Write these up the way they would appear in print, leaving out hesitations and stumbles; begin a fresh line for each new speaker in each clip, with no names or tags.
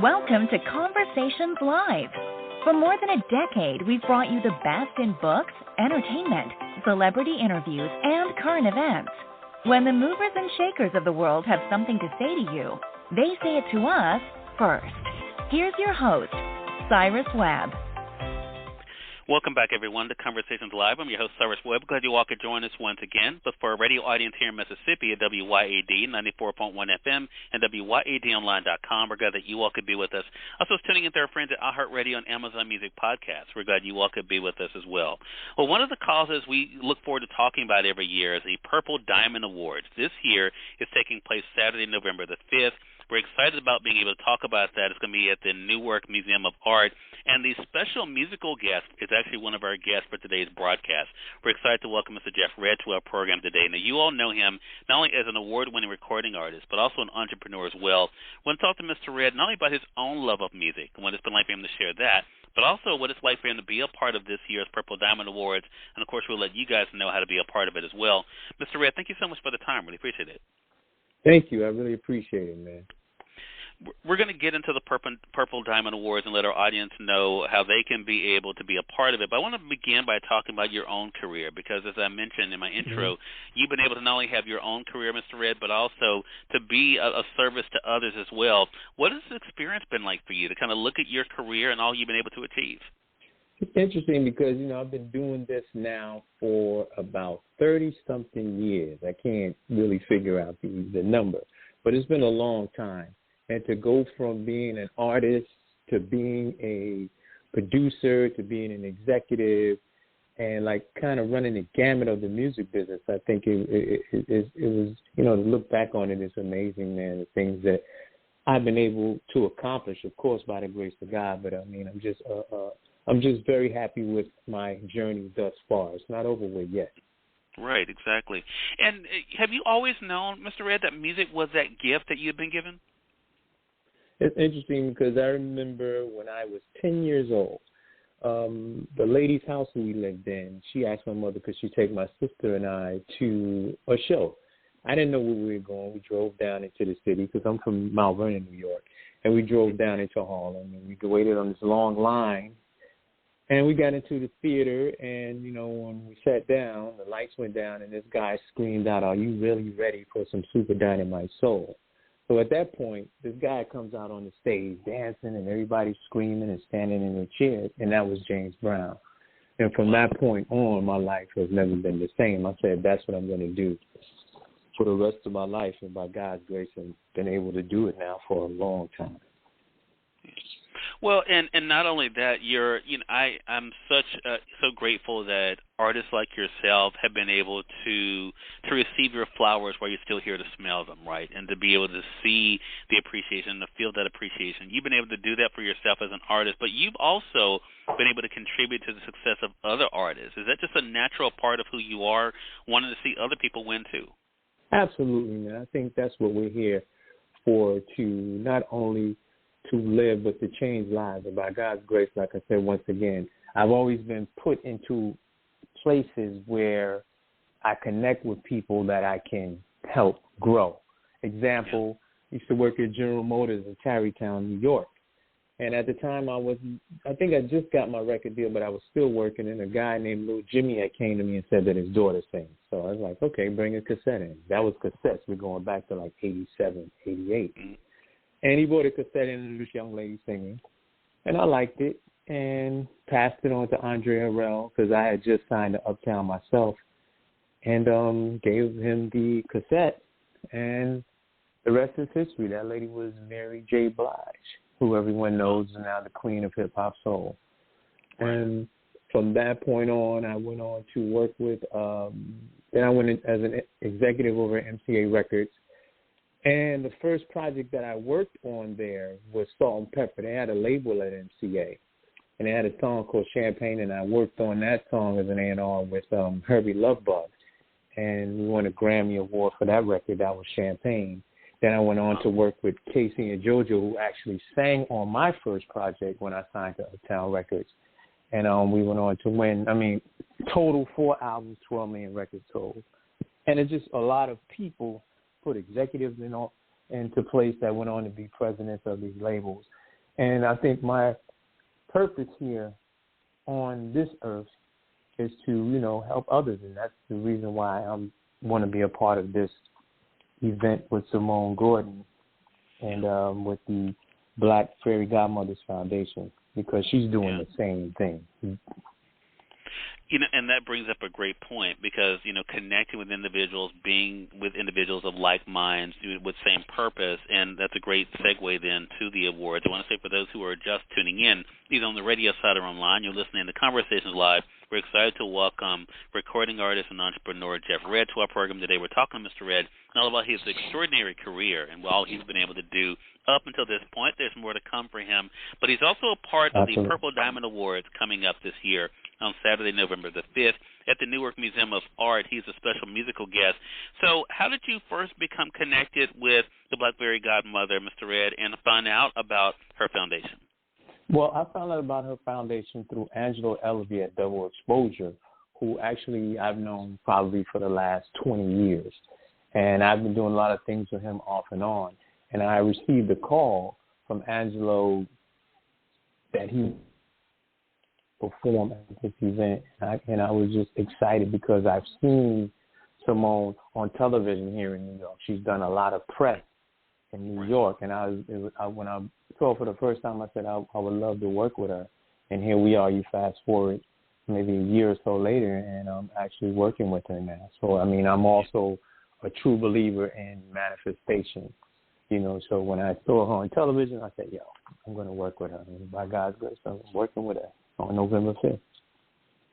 Welcome to Conversations Live. For more than a decade, we've brought you the best in books, entertainment, celebrity interviews, and current events. When the movers and shakers of the world have something to say to you, they say it to us first. Here's your host, Cyrus Webb.
Welcome back, everyone, to Conversations Live. I'm your host, Cyrus Webb. Glad you all could join us once again. But for our radio audience here in Mississippi at WYAD 94.1 FM and WYADonline.com, we're glad that you all could be with us. Also, tuning in to our friends at iHeartRadio and Amazon Music Podcasts. We're glad you all could be with us as well. Well, one of the causes we look forward to talking about every year is the Purple Diamond Awards. This year is taking place Saturday, November the 5th. We're excited about being able to talk about that. It's going to be at the Newark Museum of Art. And the special musical guest is actually one of our guests for today's broadcast. We're excited to welcome Mr. Jeff Redd to our program today. Now, you all know him not only as an award-winning recording artist, but also an entrepreneur as well. We're going to talk to Mr. Redd not only about his own love of music and what it's been like for him to share that, but also what it's like for him to be a part of this year's Purple Diamond Awards. And, of course, we'll let you guys know how to be a part of it as well. Mr. Redd, thank you so much for the time. Really appreciate it.
Thank you. I really appreciate it, man.
We're going to get into the Purple Diamond Awards and let our audience know how they can be able to be a part of it. But I want to begin by talking about your own career because, as I mentioned in my intro, you've been able to not only have your own career, Mr. Redd, but also to be a service to others as well. What has the experience been like for you to kind of look at your career and all you've been able to achieve?
It's interesting because, I've been doing this now for about 30-something years. I can't really figure out the number, but it's been a long time. And to go from being an artist to being a producer to being an executive and like kind of running the gamut of the music business, I think it was, to look back on it is amazing, man, the things that I've been able to accomplish, of course, by the grace of God. But I'm just very happy with my journey thus far. It's not over with yet.
Right, exactly. And have you always known, Mr. Redd, that music was that gift that you'd been given?
It's interesting because I remember when I was 10 years old, the lady's house we lived in, she asked my mother could she take my sister and I to a show. I didn't know where we were going. We drove down into the city because I'm from Mount Vernon, New York, and we drove down into Harlem, and we waited on this long line, and we got into the theater, and, when we sat down, the lights went down, and this guy screamed out, "Are you really ready for some Super Dynamite Soul?" So at that point, this guy comes out on the stage dancing and everybody's screaming and standing in their chairs, and that was James Brown. And from that point on, my life has never been the same. I said, that's what I'm going to do for the rest of my life, and by God's grace, I've been able to do it now for a long time.
Well, and not only that, I'm so grateful that artists like yourself have been able to receive your flowers while you're still here to smell them, right? And to be able to see the appreciation, to feel that appreciation. You've been able to do that for yourself as an artist, but you've also been able to contribute to the success of other artists. Is that just a natural part of who you are, wanting to see other people win too?
Absolutely, man. I think that's what we're here for, to not only to live, but to change lives. And by God's grace, like I said, once again, I've always been put into places where I connect with people that I can help grow. Example, used to work at General Motors in Tarrytown, New York. And at the time I think I just got my record deal, but I was still working, and a guy named Lil Jimmy had came to me and said that his daughter sings. So I was like, okay, bring a cassette in. That was cassettes. We're going back to like 87, 88. And he brought a cassette in of this young lady singing, and I liked it and passed it on to Andre Harrell because I had just signed to Uptown myself, and gave him the cassette, and the rest is history. That lady was Mary J. Blige, who everyone knows is now the queen of hip-hop soul. And from that point on, I went on to work with, then I went in as an executive over at MCA Records. And the first project that I worked on there was Salt and Pepper. They had a label at MCA, and they had a song called Champagne, and I worked on that song as an A&R with Herbie Lovebug. And we won a Grammy Award for that record. That was Champagne. Then I went on to work with Casey and JoJo, who actually sang on my first project when I signed to Uptown Records. And we went on to win, total 4 albums, 12 million records sold. And it's just a lot of people put executives into place that went on to be presidents of these labels. And I think my purpose here on this earth is to, help others. And that's the reason why I want to be a part of this event with Simone Gordon and with the Black Fairy Godmothers Foundation, because she's doing the same thing.
And that brings up a great point, because, connecting with individuals, being with individuals of like minds with same purpose, and that's a great segue then to the awards. I want to say, for those who are just tuning in, either on the radio side or online, you're listening to Conversations Live. We're excited to welcome recording artist and entrepreneur Jeff Redd to our program today. We're talking to Mr. Redd all about his extraordinary career and all he's been able to do up until this point. There's more to come for him. But he's also a part of the Purple Diamond Awards coming up this year on Saturday, November the 5th at the Newark Museum of Art. He's a special musical guest. So how did you first become connected with the Black Fairy Godmother, Mr. Redd, and find out about her foundation?
Well, I found out about her foundation through Angelo Elvey at Double Exposure, who actually I've known probably for the last 20 years. And I've been doing a lot of things with him off and on. And I received a call from Angelo that he perform at this event, and I was just excited because I've seen Simone on television here in New York. She's done a lot of press in New York, and when I saw her for the first time, I said I would love to work with her. And here we are. You fast forward maybe a year or so later, and I'm actually working with her now. So I'm also a true believer in manifestation. So when I saw her on television, I said, I'm going to work with her. And by God's grace, I'm working with her on November 5th.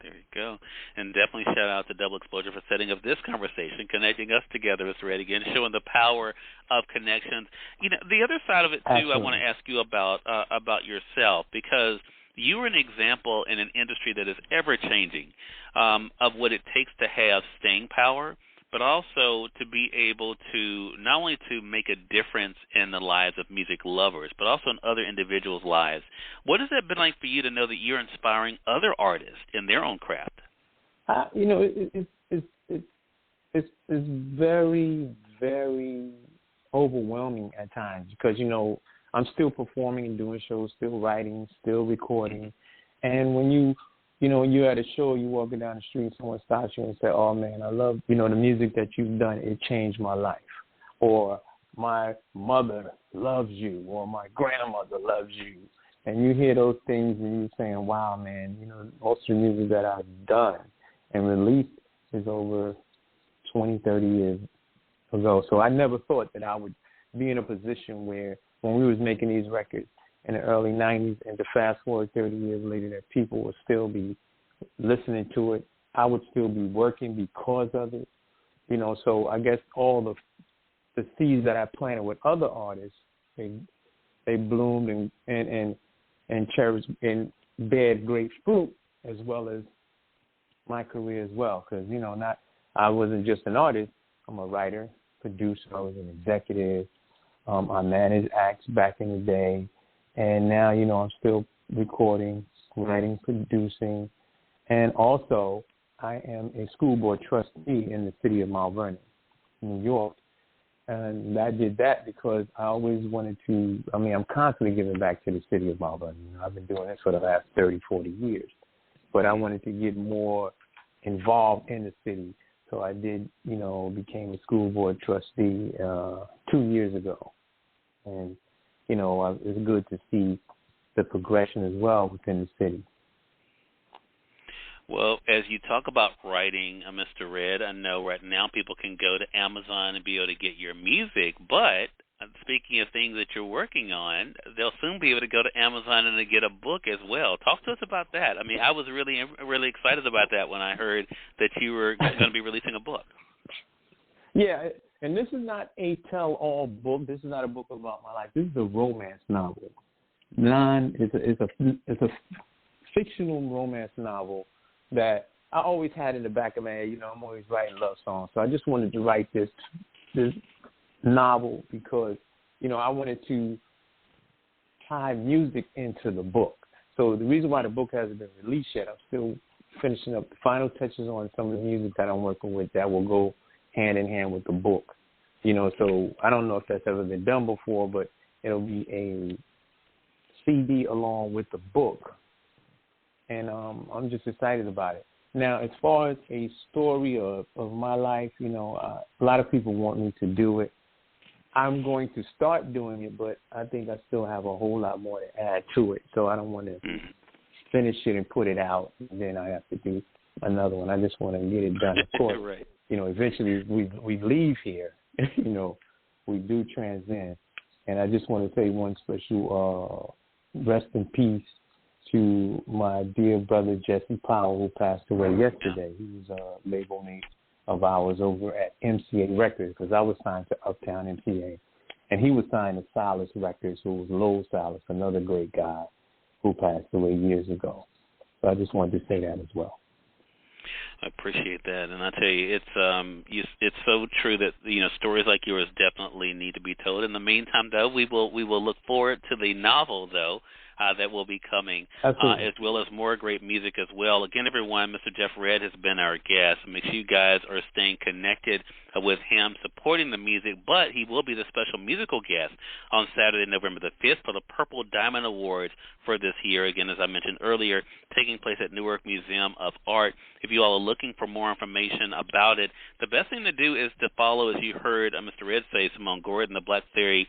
There you go. And definitely shout out to Double Exposure for setting up this conversation, connecting us together, Mr. Redd, again, showing the power of connections. The other side of it, too, absolutely, I want to ask you about yourself, because you are an example in an industry that is ever-changing of what it takes to have staying power, but also to be able to not only to make a difference in the lives of music lovers, but also in other individuals' lives. What has that been like for you to know that you're inspiring other artists in their own craft?
It's very, very overwhelming at times because, I'm still performing and doing shows, still writing, still recording. And when you're at a show, you're walking down the street, someone stops you and say, oh, man, I love, the music that you've done. It changed my life. Or my mother loves you, or my grandmother loves you. And you hear those things and you're saying, wow, man, most of the music that I've done and released is over 20, 30 years ago. So I never thought that I would be in a position where when we was making these records in the early 90s and to fast forward 30 years later that people would still be listening to it. I would still be working because of it. So I guess all the seeds that I planted with other artists, they bloomed and cherished and bear great fruit, as well as my career as well. Because, I wasn't just an artist. I'm a writer, producer. I was an executive. I managed acts back in the day. And now, I'm still recording, writing, producing. And also, I am a school board trustee in the city of Mount Vernon, New York. And I did that because I always wanted to, I'm constantly giving back to the city of Mount Vernon. I've been doing this for the last 30, 40 years. But I wanted to get more involved in the city. So I did, became a school board trustee 2 years ago. And, it's good to see the progression as well within the city.
Well, as you talk about writing, Mr. Redd, I know right now people can go to Amazon and be able to get your music, but speaking of things that you're working on, they'll soon be able to go to Amazon and get a book as well. Talk to us about that. I was really, really excited about that when I heard that you were going to be releasing a book.
Yeah, and this is not a tell-all book. This is not a book about my life. This is a romance novel. It's a fictional romance novel that I always had in the back of my head. I'm always writing love songs. So I just wanted to write this novel because, I wanted to tie music into the book. So the reason why the book hasn't been released yet, I'm still finishing up the final touches on some of the music that I'm working with that will go hand in hand with the book. So I don't know if that's ever been done before, but it'll be a CD along with the book, and I'm just excited about it. Now, as far as a story of my life, you know, a lot of people want me to do it. I'm going to start doing it, but I think I still have a whole lot more to add to it, so I don't want to finish it and put it out, and then I have to do another one. I just want to get it done. Of course,
right.
You know, eventually we leave here, you know, we do transcend, and I just want to say one special rest in peace to my dear brother Jesse Powell, who passed away yesterday. He was a label mate of ours over at MCA Records, because I was signed to Uptown MCA, and he was signed to Silas Records, who was Lowell Silas, another great guy who passed away years ago. So I just wanted to say that as well.
I appreciate that, and I tell you, it's so true that, you know, stories like yours definitely need to be told. In the meantime, though, we will look forward to the novel, though, that will be coming, as well as more great music as well. Again, everyone, Mr. Jeff Redd has been our guest. Make sure you guys are staying connected with him, supporting the music, but he will be the special musical guest on Saturday, November the 5th for the Purple Diamond Awards for this year. Again, as I mentioned earlier, taking place at Newark Museum of Art. If you all are looking for more information about it, the best thing to do is to follow, as you heard Mr. Redd say, Simone Gordon, the Black Fairy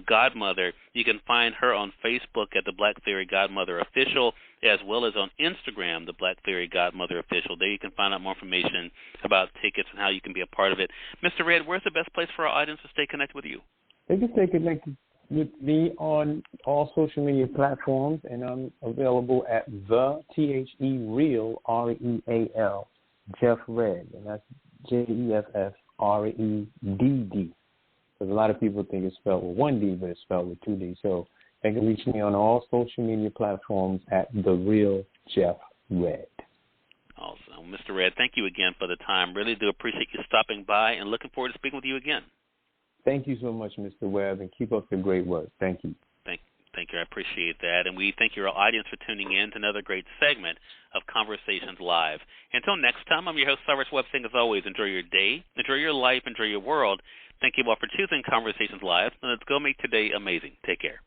Godmother. You can find her on Facebook at the Black Fairy Godmother Official, as well as on Instagram, the Black Fairy Godmother Official. There you can find out more information about tickets and how you can be a part of it. Mr. Redd, where's the best place for our audience to stay connected with you?
They can stay connected with me on all social media platforms, and I'm available at the THE-REAL, REAL, Jeff Redd, and that's JEFFREDD. Because a lot of people think it's spelled with one D, but it's spelled with two D. So they can reach me on all social media platforms at The Real Jeff Redd.
Awesome. Mr. Redd, thank you again for the time. Really do appreciate you stopping by, and looking forward to speaking with you again.
Thank you so much, Mr. Webb, and keep up the great work. Thank you.
Thank you. I appreciate that. And we thank your audience for tuning in to another great segment of Conversations Live. Until next time, I'm your host, Cyrus Webb, saying as always, enjoy your day, enjoy your life, enjoy your world. Thank you all for choosing Conversations Live, and let's go make today amazing. Take care.